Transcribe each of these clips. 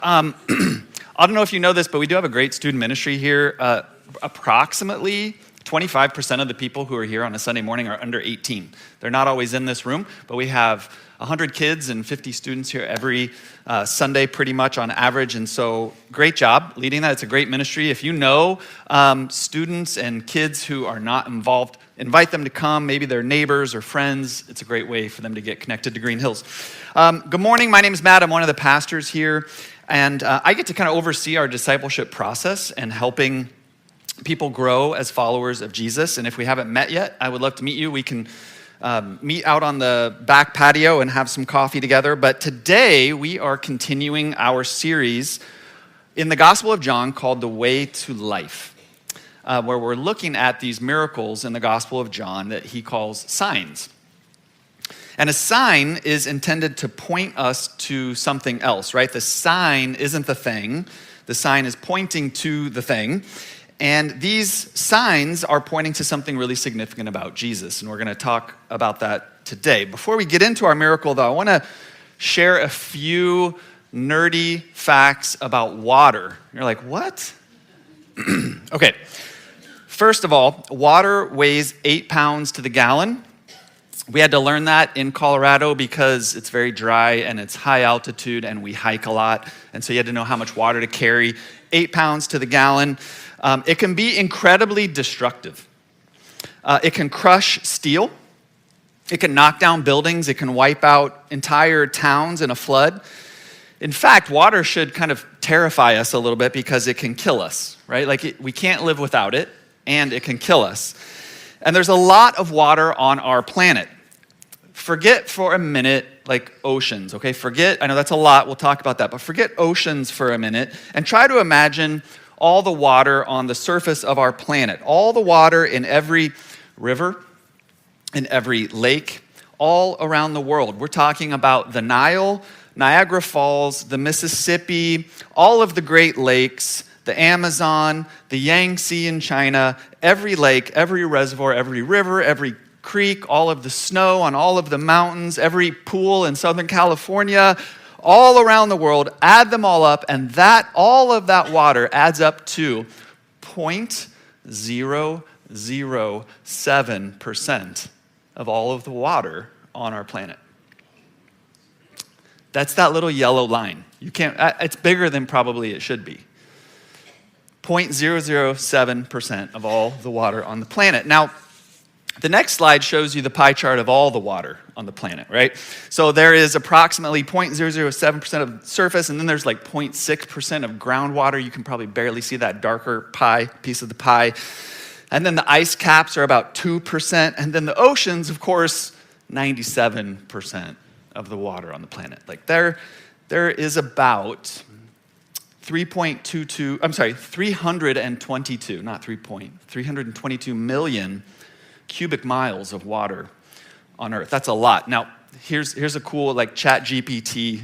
I don't know if you know this, but we do have a great student ministry here. Approximately 25% of the people who are here on a Sunday morning are under 18. They're not always in this room, but we have 100 kids and 50 students here every Sunday pretty much on average. And so great job leading that. It's a great ministry. If you know students and kids who are not involved, invite them to come. Maybe they're neighbors or friends. It's a great way for them to get connected to Green Hills. Good morning. My name is Matt. I'm one of the pastors here. And I get to kind of oversee our discipleship process and helping people grow as followers of Jesus. And if we haven't met yet, I would love to meet you. We can meet out on the back patio and have some coffee together. But today we are continuing our series in the Gospel of John called The Way to Life, where we're looking at these miracles in the Gospel of John that he calls signs. And a sign is intended to point us to something else, right? The sign isn't the thing. The sign is pointing to the thing. And these signs are pointing to something really significant about Jesus. And we're going to talk about that today. Before we get into our miracle, though, I want to share a few nerdy facts about water. You're like, what? Okay. First of all, water weighs 8 pounds to the gallon. We had to learn that in Colorado because it's very dry and it's high altitude and we hike a lot. And so you had to know how much water to carry. 8 pounds to the gallon. It can be incredibly destructive. It can crush steel. It can knock down buildings. It can wipe out entire towns in a flood. In fact, water should kind of terrify us a little bit because it can kill us, right? Like we can't live without it and it can kill us. And there's a lot of water on our planet. Forget for a minute, like oceans, okay? I know that's a lot, we'll talk about that, but forget oceans for a minute and try to imagine all the water on the surface of our planet. All the water in every river, in every lake, all around the world. We're talking about the Nile, Niagara Falls, the Mississippi, all of the Great Lakes, the Amazon, the Yangtze in China, every lake, every reservoir, every river, every creek, all of the snow on all of the mountains, every pool in Southern California, all around the world, add them all up, and all of that water adds up to 0.007% of all of the water on our planet. That's that little yellow line. It's bigger than probably it should be. 0.007% of all the water on the planet. Now, the next slide shows you the pie chart of all the water on the planet, right? So there is approximately 0.007% of the surface, and then there's like 0.6% of groundwater. You can probably barely see that darker piece of the pie. And then the ice caps are about 2%. And then the oceans, of course, 97% of the water on the planet. Like there is about 322 million cubic miles of water on Earth. That's a lot. Now, here's a cool like Chat GPT,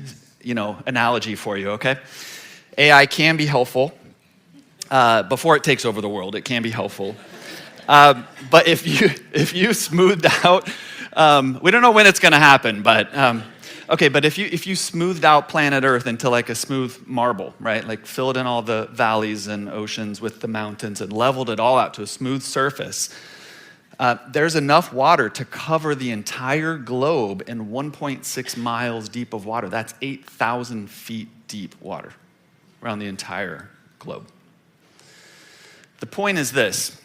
analogy for you, okay? AI can be helpful. Before it takes over the world, it can be helpful. But if you smoothed out, we don't know when it's going to happen, but but if you smoothed out planet Earth into like a smooth marble, right? Like filled in all the valleys and oceans with the mountains and leveled it all out to a smooth surface, there's enough water to cover the entire globe in 1.6 miles deep of water. That's 8,000 feet deep water around the entire globe. The point is this.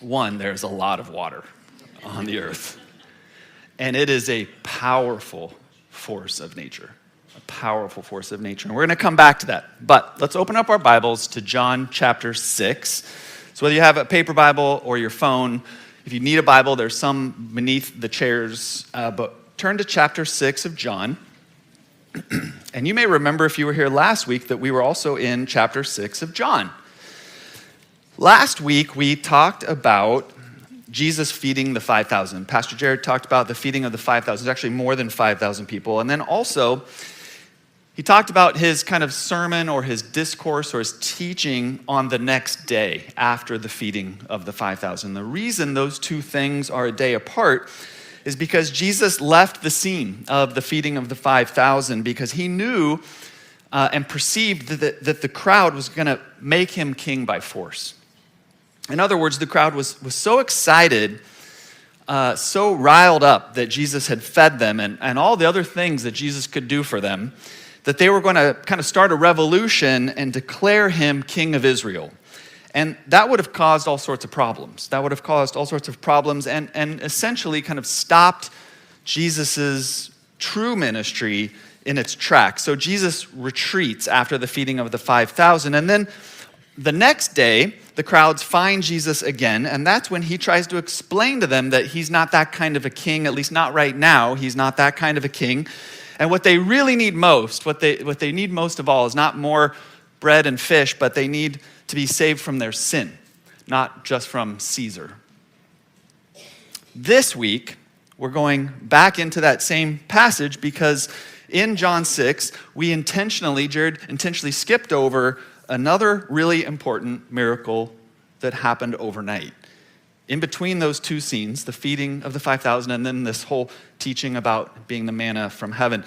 One, there's a lot of water on the earth. And it is a powerful force of nature. A powerful force of nature. And we're going to come back to that. But let's open up our Bibles to John chapter 6. So whether you have a paper Bible or your phone, if you need a Bible, there's some beneath the chairs. But turn to chapter 6 of John. And you may remember if you were here last week that we were also in chapter 6 of John. Last week, we talked about Jesus feeding the 5,000. Pastor Jared talked about the feeding of the 5,000. There's actually more than 5,000 people. And then also, he talked about his kind of sermon or his discourse or his teaching on the next day after the feeding of the 5,000. The reason those two things are a day apart is because Jesus left the scene of the feeding of the 5,000 because he knew and perceived that the crowd was going to make him king by force. In other words, the crowd was so excited, so riled up that Jesus had fed them and all the other things that Jesus could do for them, that they were going to kind of start a revolution and declare him king of Israel. And that would have caused all sorts of problems. And essentially kind of stopped Jesus's true ministry in its tracks. So Jesus retreats after the feeding of the 5,000. And then the next day, the crowds find Jesus again, and that's when he tries to explain to them that he's not that kind of a king, at least not right now. He's not that kind of a king. And what they really need most, what they need most of all is not more bread and fish, but they need to be saved from their sin, not just from Caesar. This week, we're going back into that same passage because in John 6, Jared intentionally skipped over another really important miracle that happened overnight. In between those two scenes, the feeding of the 5,000 and then this whole teaching about being the manna from heaven.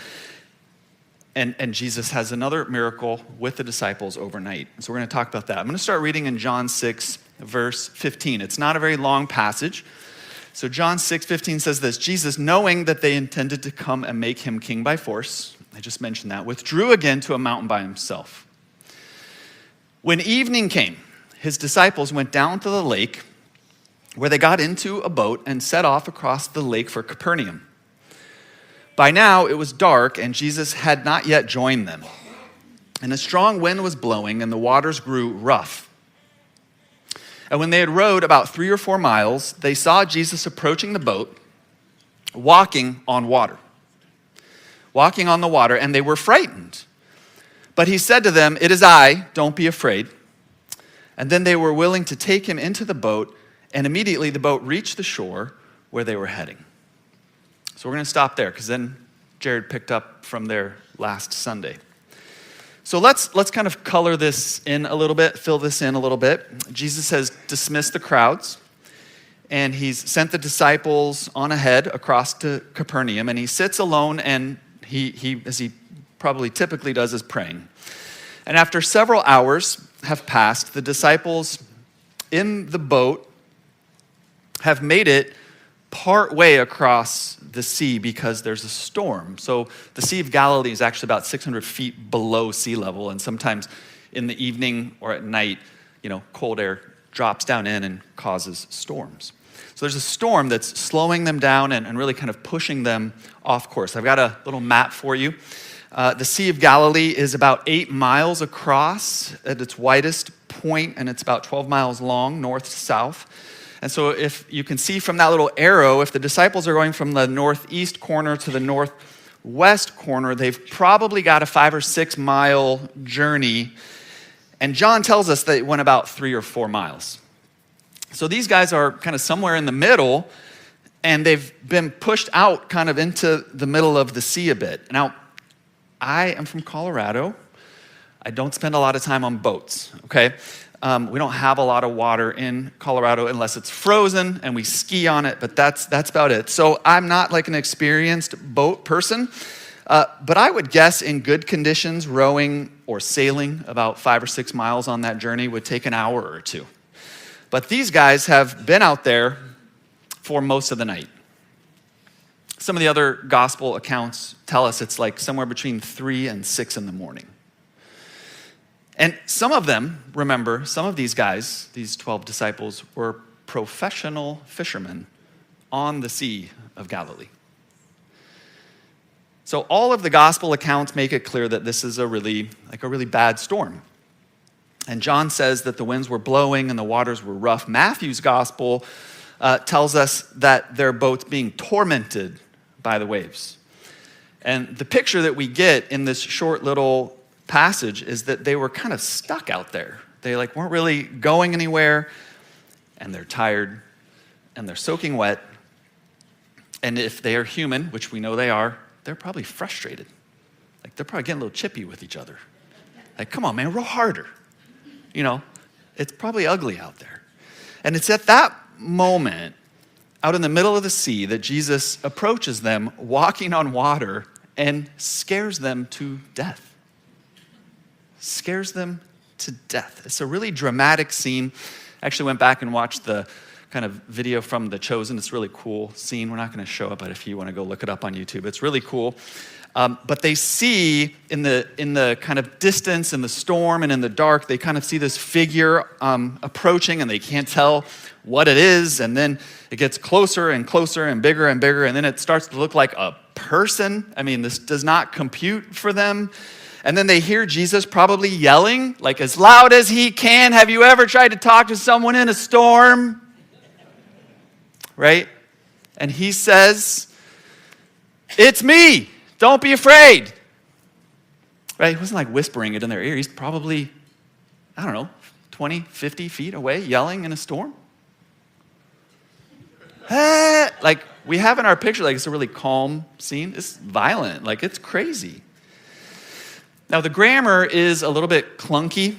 And Jesus has another miracle with the disciples overnight. So we're going to talk about that. I'm going to start reading in John 6, verse 15. It's not a very long passage. So John 6:15 says this: Jesus, knowing that they intended to come and make him king by force, I just mentioned that, withdrew again to a mountain by himself. When evening came, his disciples went down to the lake, where they got into a boat and set off across the lake for Capernaum. By now it was dark, and Jesus had not yet joined them. And a strong wind was blowing, and the waters grew rough. And when they had rowed about 3 or 4 miles, they saw Jesus approaching the boat, walking on the water, and they were frightened. But he said to them, "It is I, don't be afraid." And then they were willing to take him into the boat, and immediately the boat reached the shore where they were heading. So we're going to stop there, because then Jared picked up from there last Sunday. So let's kind of color this in a little bit, fill this in a little bit. Jesus has dismissed the crowds, and he's sent the disciples on ahead across to Capernaum, and he sits alone, and he as he probably typically does, is praying. And after several hours have passed, the disciples in the boat have made it part way across the sea because there's a storm. So the Sea of Galilee is actually about 600 feet below sea level, and sometimes in the evening or at night, cold air drops down in and causes storms. So there's a storm that's slowing them down and really kind of pushing them off course. I've got a little map for you. The Sea of Galilee is about 8 miles across at its widest point, and it's about 12 miles long, north to south. And so if you can see from that little arrow, if the disciples are going from the northeast corner to the northwest corner, they've probably got a 5 or 6 mile journey. And John tells us that it went about 3 or 4 miles. So these guys are kind of somewhere in the middle, and they've been pushed out kind of into the middle of the sea a bit. Now, I am from Colorado. I don't spend a lot of time on boats, okay? We don't have a lot of water in Colorado unless it's frozen and we ski on it, but that's about it. So I'm not like an experienced boat person, but I would guess in good conditions, rowing or sailing about 5 or 6 miles on that journey would take an hour or 2. But these guys have been out there for most of the night. Some of the other gospel accounts tell us it's like somewhere between 3 and 6 in the morning. And some of them, remember, some of these guys, these 12 disciples, were professional fishermen on the Sea of Galilee. So all of the gospel accounts make it clear that this is a really bad storm. And John says that the winds were blowing and the waters were rough. Matthew's gospel tells us that their boat's being tormented by the waves. And the picture that we get in this short little passage is that they were kind of stuck out there. They weren't really going anywhere, and they're tired, and they're soaking wet. And if they are human, which we know they are, they're probably frustrated. They're probably getting a little chippy with each other. Come on, man, row harder. It's probably ugly out there. And it's at that moment, out in the middle of the sea, that Jesus approaches them walking on water and scares them to death. scares them to death. It's a really dramatic scene. I actually went back and watched the kind of video from The Chosen. It's a really cool scene. We're not going to show it, but if you want to go look it up on YouTube, it's really cool. But they see in the kind of distance, in the storm and in the dark, they kind of see this figure approaching, and they can't tell what it is. And then it gets closer and closer and bigger, and then it starts to look like a person. I mean, this does not compute for them. And then they hear Jesus probably yelling, like as loud as he can, "Have you ever tried to talk to someone in a storm?" Right? And he says, "It's me. Don't be afraid." Right? He wasn't like whispering it in their ear. He's probably, 20, 50 feet away yelling in a storm. Like we have in our picture, like it's a really calm scene. It's violent, like it's crazy. Now the grammar is a little bit clunky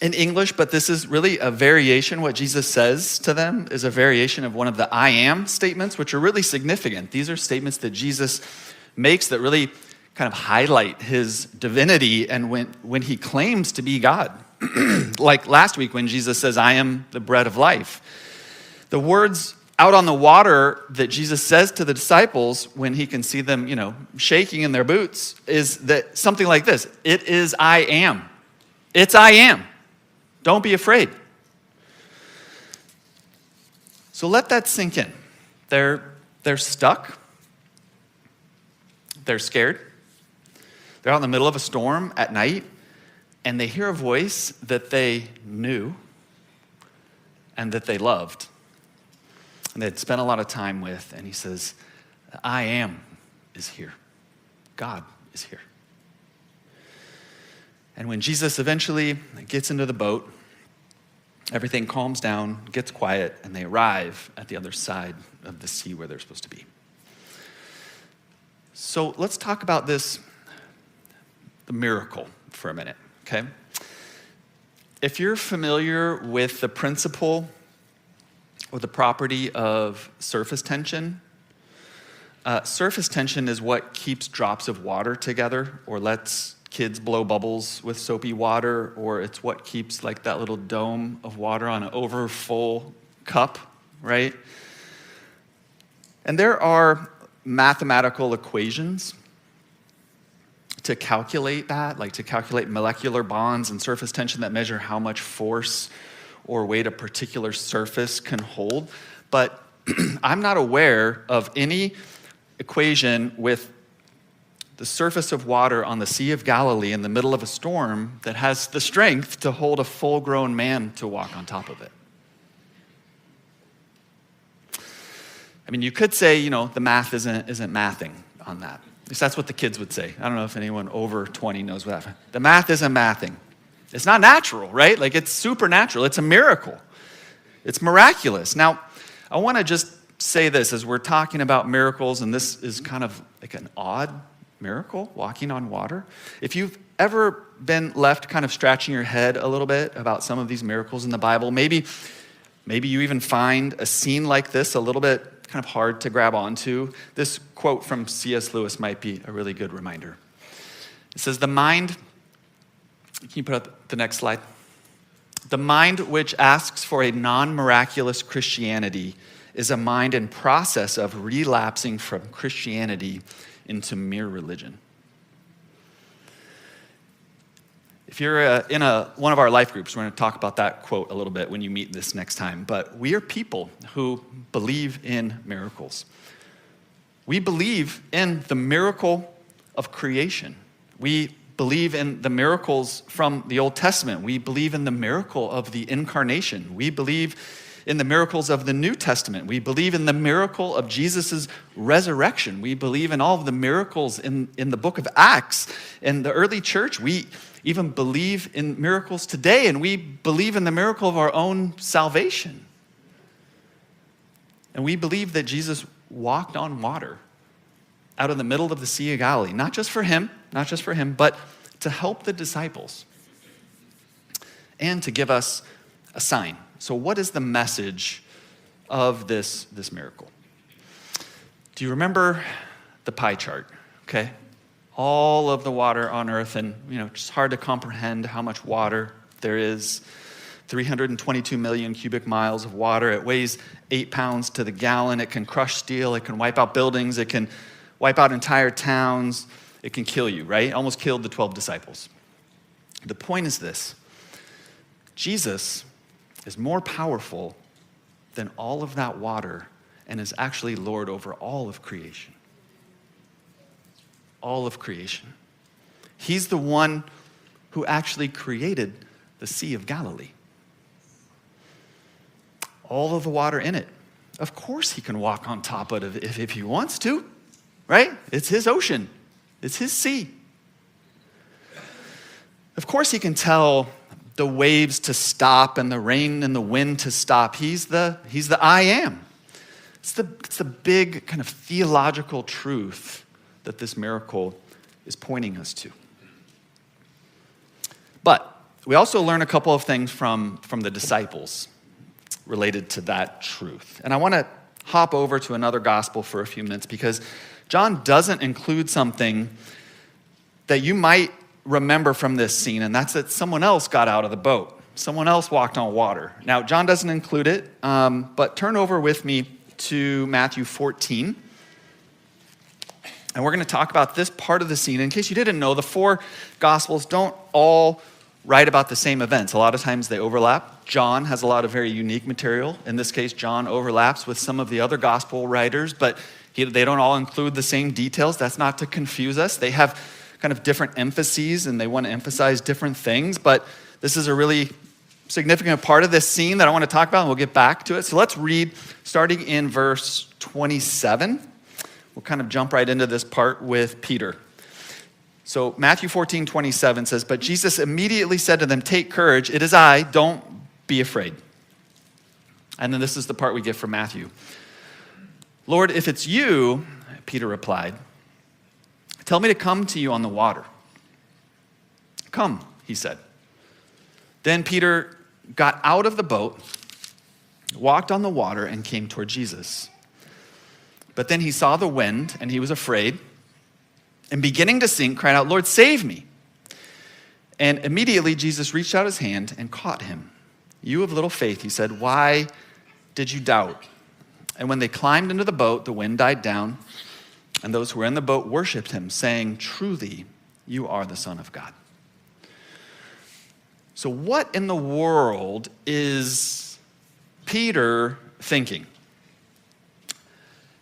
in English, but this is really a variation. What Jesus says to them is a variation of one of the "I am" statements, which are really significant. These are statements that Jesus makes that really kind of highlight his divinity and when he claims to be God. Like last week when Jesus says, "I am the bread of life." The words out on the water that Jesus says to the disciples when he can see them, shaking in their boots is that something like this: "It is I am. It's I am. Don't be afraid." So let that sink in. They're stuck. They're scared. They're out in the middle of a storm at night, and they hear a voice that they knew and that they loved and they'd spent a lot of time with, and he says, "I am is here. God is here." And when Jesus eventually gets into the boat, everything calms down, gets quiet, and they arrive at the other side of the sea where they're supposed to be. So let's talk about the miracle for a minute, okay? If you're familiar with the principle or the property of surface tension is what keeps drops of water together or lets kids blow bubbles with soapy water, or it's what keeps like that little dome of water on an overfull cup, right? And there are mathematical equations to calculate that, like to calculate molecular bonds and surface tension that measure how much force or weight a particular surface can hold. But I'm not aware of any equation with the surface of water on the Sea of Galilee in the middle of a storm that has the strength to hold a full-grown man to walk on top of it. I mean, you could say, the math isn't mathing on that. At least that's what the kids would say. I don't know if anyone over 20 knows what that. The math isn't mathing. It's not natural, right? Like it's supernatural. It's a miracle. It's miraculous. Now, I want to just say this as we're talking about miracles, and this is kind of like an odd miracle, walking on water. If you've ever been left kind of scratching your head a little bit about some of these miracles in the Bible, maybe you even find a scene like this a little bit kind of hard to grab onto. This quote from C.S. Lewis might be a really good reminder. It says, can you put up the next slide? "The mind which asks for a non-miraculous Christianity is a mind in process of relapsing from Christianity into mere religion." If you're in one of our life groups, we're going to talk about that quote a little bit when you meet this next time. But we are people who believe in miracles. We believe in the miracle of creation. We believe in the miracles from the Old Testament. We believe in the miracle of the incarnation. We believe in the miracles of the New Testament. We believe in the miracle of Jesus' resurrection. We believe in all of the miracles in the book of Acts. In the early church, we even believe in miracles today, and we believe in the miracle of our own salvation. And we believe that Jesus walked on water out in the middle of the Sea of Galilee, not just for him, but to help the disciples and to give us a sign. So what is the message of this miracle? Do you remember the pie chart? Okay. all of the water on earth, and just hard to comprehend how much water there is. 322 million cubic miles of water. It weighs 8 pounds to the gallon. It can crush steel. It can wipe out buildings. It can wipe out entire towns. It can kill you, right? It almost killed the 12 disciples. The point is this: Jesus is more powerful than all of that water and is actually Lord over all of creation. All of creation. He's the one who actually created the Sea of Galilee. All of the water in it. Of course he can walk on top of it if he wants to, right? It's his ocean. It's his sea. Of course he can tell the waves to stop and the rain and the wind to stop. He's the I am. It's the big kind of theological truth that this miracle is pointing us to. But we also learn a couple of things from the disciples related to that truth. And I want to hop over to another gospel for a few minutes because John doesn't include something that you might remember from this scene, and that's that someone else got out of the boat. Someone else walked on water. Now, John doesn't include it, but turn over with me to Matthew 14. And we're going to talk about this part of the scene. In case you didn't know, the 4 gospels don't all write about the same events. A lot of times they overlap. John has a lot of very unique material. In this case, John overlaps with some of the other gospel writers, but they don't all include the same details. That's not to confuse us. They have kind of different emphases, and they want to emphasize different things, but this is a really significant part of this scene that I want to talk about, and we'll get back to it. So let's read, starting in verse 27. We'll kind of jump right into this part with Peter. So Matthew 14:27 says, "But Jesus immediately said to them, 'Take courage, it is I, don't be afraid.'" And then this is the part we get from Matthew. "Lord, if it's you," Peter replied, "tell me to come to you on the water." "Come," he said. Then Peter got out of the boat, walked on the water, and came toward Jesus. But then he saw the wind, and he was afraid, and beginning to sink, cried out, "Lord, save me." And immediately Jesus reached out his hand and caught him. "You of little faith," he said, "why did you doubt?" And when they climbed into the boat, the wind died down, and those who were in the boat worshiped him, saying, "Truly, you are the Son of God." So what in the world is Peter thinking?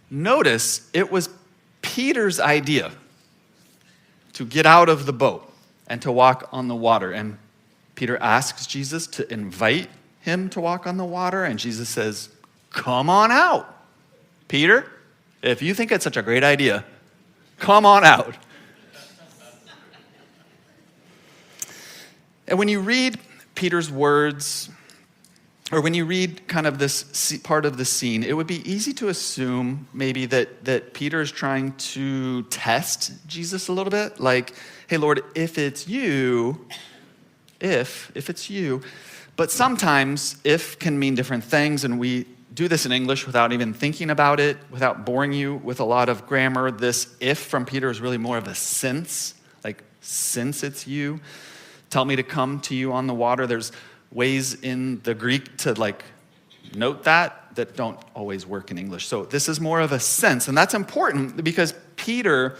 Notice it was Peter's idea to get out of the boat and to walk on the water. And Peter asks Jesus to invite him to walk on the water, and Jesus says, "Come on out, Peter. If you think it's such a great idea, come on out." And when you read Peter's words, or when you read kind of this part of the scene, it would be easy to assume maybe that Peter is trying to test Jesus a little bit. Like, "Hey, Lord, if it's you, if it's you." But sometimes if can mean different things, and we do this in English without even thinking about it, without boring you with a lot of grammar. This "if" from Peter is really more of a since, like, since it's you, tell me to come to you on the water. There's ways in the Greek to note that don't always work in English. So this is more of a sense, and that's important because Peter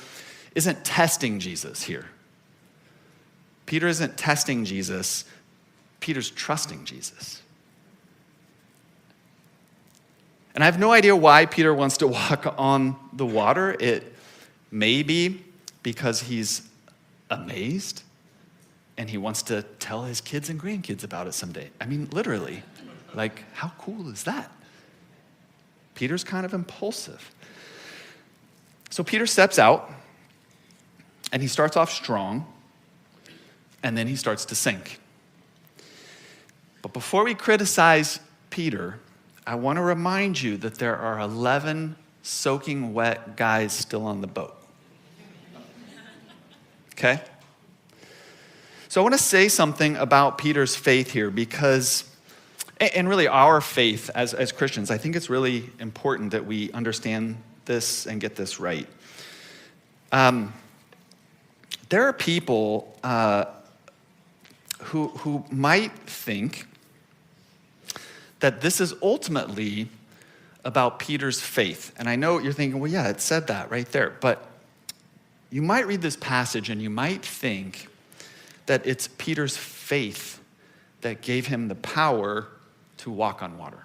isn't testing Jesus here. Peter isn't testing Jesus. Peter's trusting Jesus. And I have no idea why Peter wants to walk on the water. It may be because he's amazed and he wants to tell his kids and grandkids about it someday. I mean, literally. How cool is that? Peter's kind of impulsive. So Peter steps out, and he starts off strong, and then he starts to sink. But before we criticize Peter, I want to remind you that there are 11 soaking wet guys still on the boat. Okay? So I want to say something about Peter's faith here because, and really our faith as Christians, I think it's really important that we understand this and get this right. there are people who might think that this is ultimately about Peter's faith. And I know you're thinking, well, yeah, it said that right there. But you might read this passage and you might think that it's Peter's faith that gave him the power to walk on water.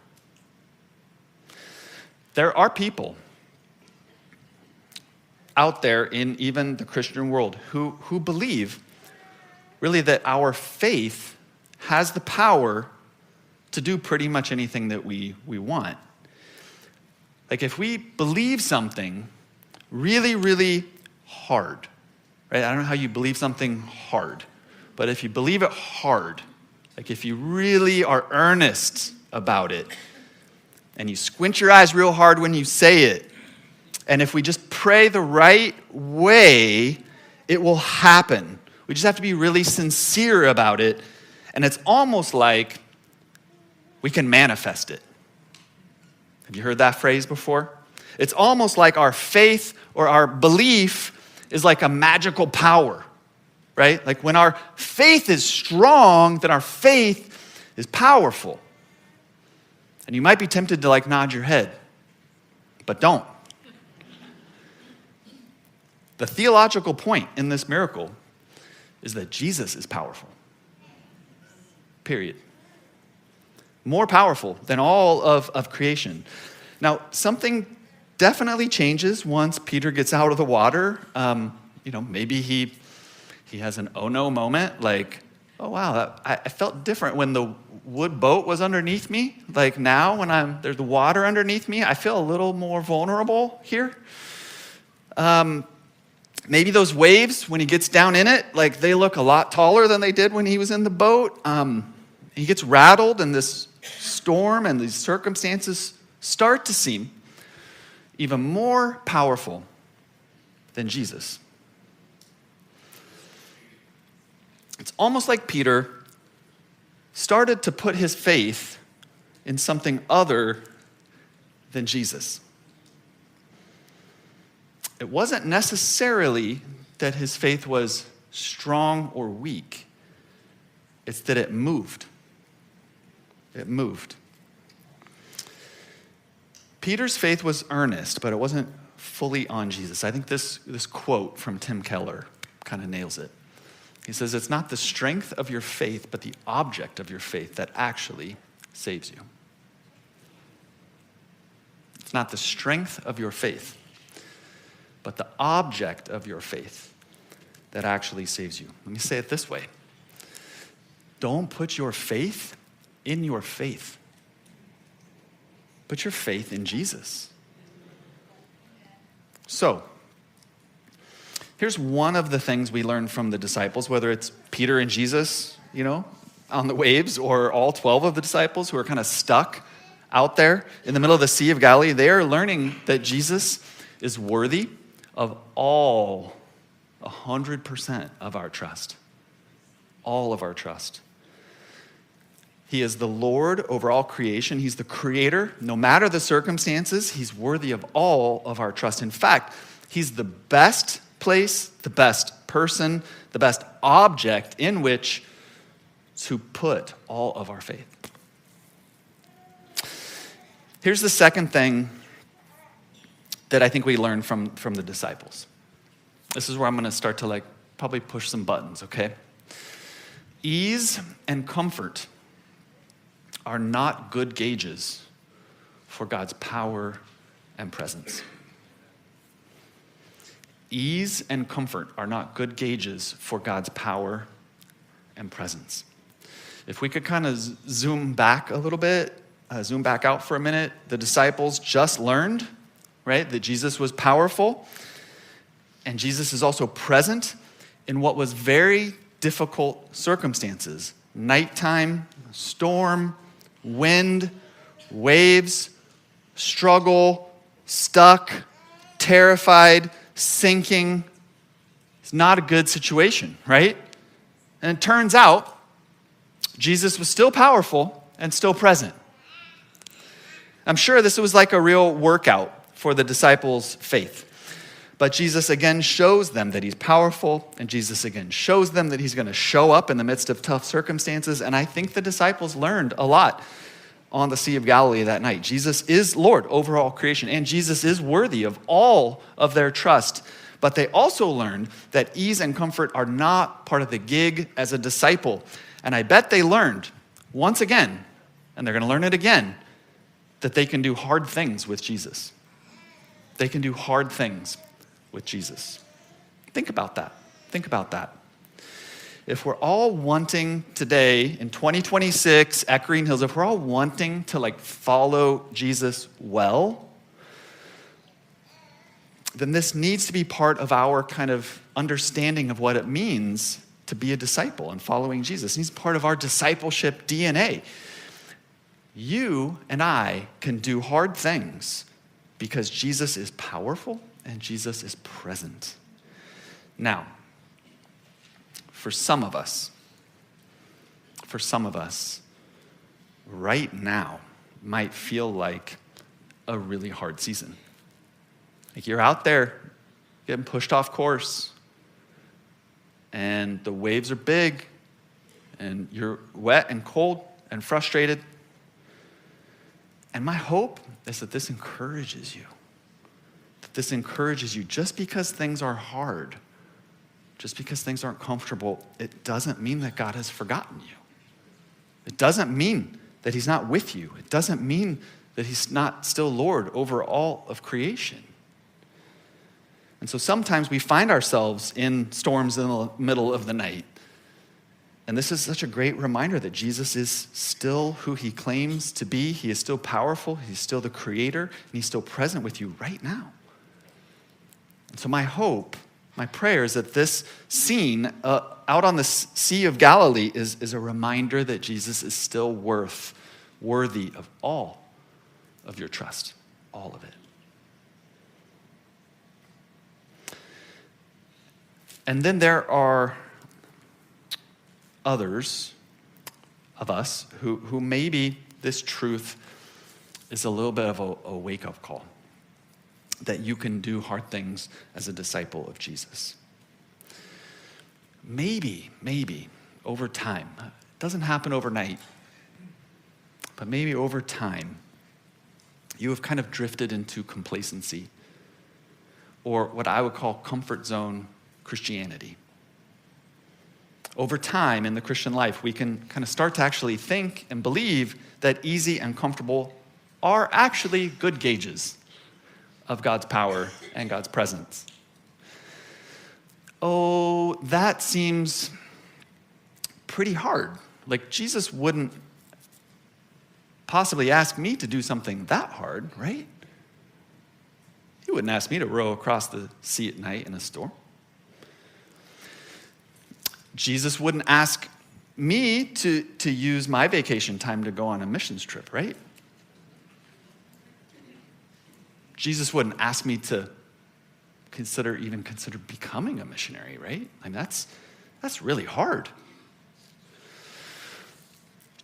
There are people out there in even the Christian world who believe really that our faith has the power to do pretty much anything that we want. Like if we believe something really, really hard, right? I don't know how you believe something hard, but if you believe it hard, like if you really are earnest about it, and you squint your eyes real hard when you say it, and if we just pray the right way, it will happen. We just have to be really sincere about it, and it's almost like we can manifest it. Have you heard that phrase before? It's almost like our faith or our belief is like a magical power, right? Like when our faith is strong, then our faith is powerful. And you might be tempted to like nod your head, but don't. The theological point in this miracle is that Jesus is powerful. Period. More powerful than all of creation. Now, something definitely changes once Peter gets out of the water. Maybe he has an oh no moment, like, oh wow, I felt different when the wood boat was underneath me. Like now when there's the water underneath me, I feel a little more vulnerable here. Maybe those waves, when he gets down in it, like they look a lot taller than they did when he was in the boat. He gets rattled in this storm, and these circumstances start to seem even more powerful than Jesus. It's almost like Peter started to put his faith in something other than Jesus. It wasn't necessarily that his faith was strong or weak. It's that it moved. It moved. Peter's faith was earnest, but it wasn't fully on Jesus. I think this quote from Tim Keller kind of nails it. He says, it's not the strength of your faith, but the object of your faith that actually saves you. It's not the strength of your faith, but the object of your faith that actually saves you. Let me say it this way. Don't put your faith in your faith. Put your faith in Jesus. So, here's one of the things we learned from the disciples, whether it's Peter and Jesus, on the waves, or all 12 of the disciples who are kind of stuck out there in the middle of the Sea of Galilee. They are learning that Jesus is worthy of all 100% of our trust. All of our trust. He is the Lord over all creation. He's the creator. No matter the circumstances, he's worthy of all of our trust. In fact, he's the best place, the best person, the best object in which to put all of our faith. Here's the second thing that I think we learned from the disciples. This is where I'm going to start to probably push some buttons, okay? Ease and comfort are not good gauges for God's power and presence. Ease and comfort are not good gauges for God's power and presence. If we could kind of zoom back a little bit, zoom back out for a minute, the disciples just learned, right, that Jesus was powerful, and Jesus is also present in what was very difficult circumstances. Nighttime, storm, wind, waves, struggle, stuck, terrified, sinking. It's not a good situation, right? And it turns out Jesus was still powerful and still present. I'm sure this was like a real workout for the disciples' faith. But Jesus again shows them that he's powerful, and Jesus again shows them that he's going to show up in the midst of tough circumstances. And I think the disciples learned a lot on the Sea of Galilee that night. Jesus is Lord over all creation, and Jesus is worthy of all of their trust. But they also learned that ease and comfort are not part of the gig as a disciple. And I bet they learned once again, and they're going to learn it again, that they can do hard things with Jesus. They can do hard things with Jesus. Think about that. Think about that. If we're all wanting today in 2026 at Green Hills, if we're all wanting to follow Jesus well, then this needs to be part of our kind of understanding of what it means to be a disciple and following Jesus. It needs to be part of our discipleship DNA. You and I can do hard things because Jesus is powerful and Jesus is present. Now, for some of us, right now might feel like a really hard season. Like you're out there getting pushed off course, and the waves are big, and you're wet and cold and frustrated. And my hope is that this encourages you. This encourages you. Just because things are hard, just because things aren't comfortable, it doesn't mean that God has forgotten you. It doesn't mean that he's not with you. It doesn't mean that he's not still Lord over all of creation. And so sometimes we find ourselves in storms in the middle of the night. And this is such a great reminder that Jesus is still who he claims to be. He is still powerful. He's still the creator. And he's still present with you right now. And so my hope, my prayer is that this scene out on the Sea of Galilee is a reminder that Jesus is still worthy of all of your trust, all of it. And then there are others of us who maybe this truth is a little bit of a wake-up call, that you can do hard things as a disciple of Jesus. Maybe over time, it doesn't happen overnight, but maybe over time, you have kind of drifted into complacency, or what I would call comfort zone Christianity. Over time in the Christian life, we can kind of start to actually think and believe that easy and comfortable are actually good gauges of God's power and God's presence. Oh, that seems pretty hard. Like Jesus wouldn't possibly ask me to do something that hard, right? He wouldn't ask me to row across the sea at night in a storm. Jesus wouldn't ask me to use my vacation time to go on a missions trip, right? Jesus wouldn't ask me to consider becoming a missionary, right? I mean, that's really hard.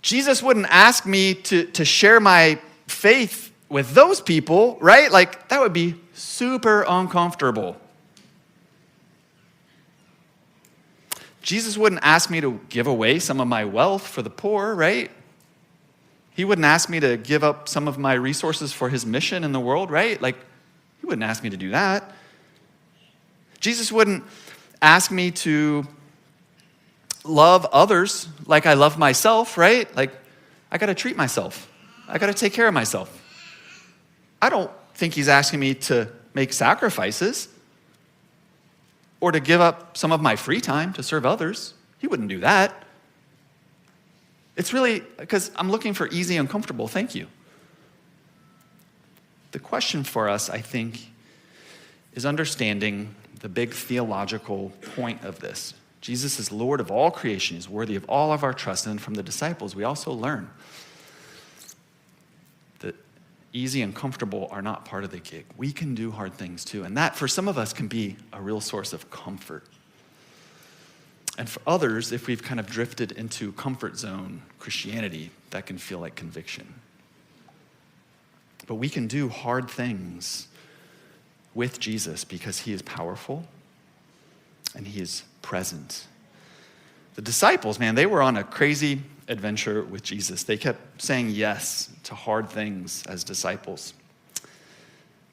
Jesus wouldn't ask me to share my faith with those people, right? Like, that would be super uncomfortable. Jesus wouldn't ask me to give away some of my wealth for the poor, right? He wouldn't ask me to give up some of my resources for his mission in the world, right? Like, he wouldn't ask me to do that. Jesus wouldn't ask me to love others like I love myself, right? Like, I got to treat myself. I got to take care of myself. I don't think he's asking me to make sacrifices or to give up some of my free time to serve others. He wouldn't do that. It's really because I'm looking for easy and comfortable, thank you. The question for us, I think, is understanding the big theological point of this. Jesus is Lord of all creation. He's worthy of all of our trust. And from the disciples, we also learn that easy and comfortable are not part of the gig. We can do hard things too. And that, for some of us, can be a real source of comfort. And for others, if we've kind of drifted into comfort zone Christianity, that can feel like conviction. But we can do hard things with Jesus because he is powerful and he is present. The disciples, man, they were on a crazy adventure with Jesus. They kept saying yes to hard things as disciples.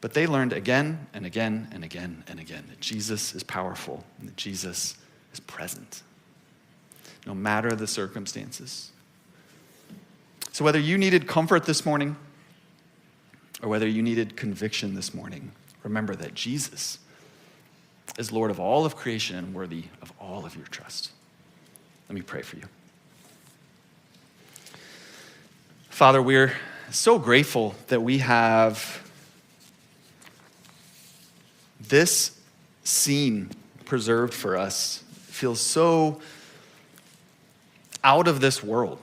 But they learned again and again and again and again that Jesus is powerful and that Jesus is present, no matter the circumstances. So whether you needed comfort this morning or whether you needed conviction this morning, remember that Jesus is Lord of all of creation and worthy of all of your trust. Let me pray for you. Father, we're so grateful that we have this scene preserved for us. It feels so out of this world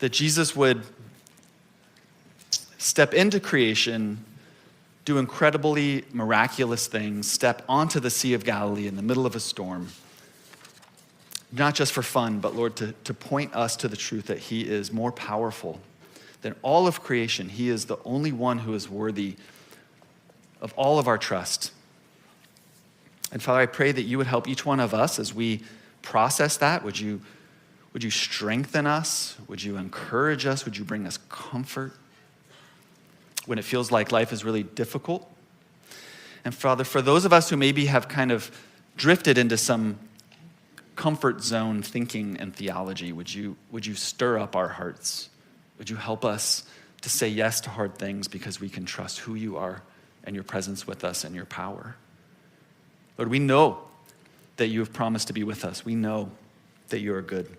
that Jesus would step into creation, do incredibly miraculous things, step onto the Sea of Galilee in the middle of a storm, not just for fun, but Lord, to point us to the truth that he is more powerful than all of creation. He is the only one who is worthy of all of our trust. And Father, I pray that you would help each one of us as we process that. Would you strengthen us? Would you encourage us? Would you bring us comfort when it feels like life is really difficult? And Father, for those of us who maybe have kind of drifted into some comfort zone thinking and theology, would you stir up our hearts? Would you help us to say yes to hard things because we can trust who you are and your presence with us and your power? Lord, we know that you have promised to be with us. We know that you are good.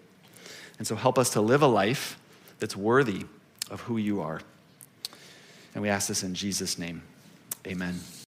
And so help us to live a life that's worthy of who you are. And we ask this in Jesus' name. Amen.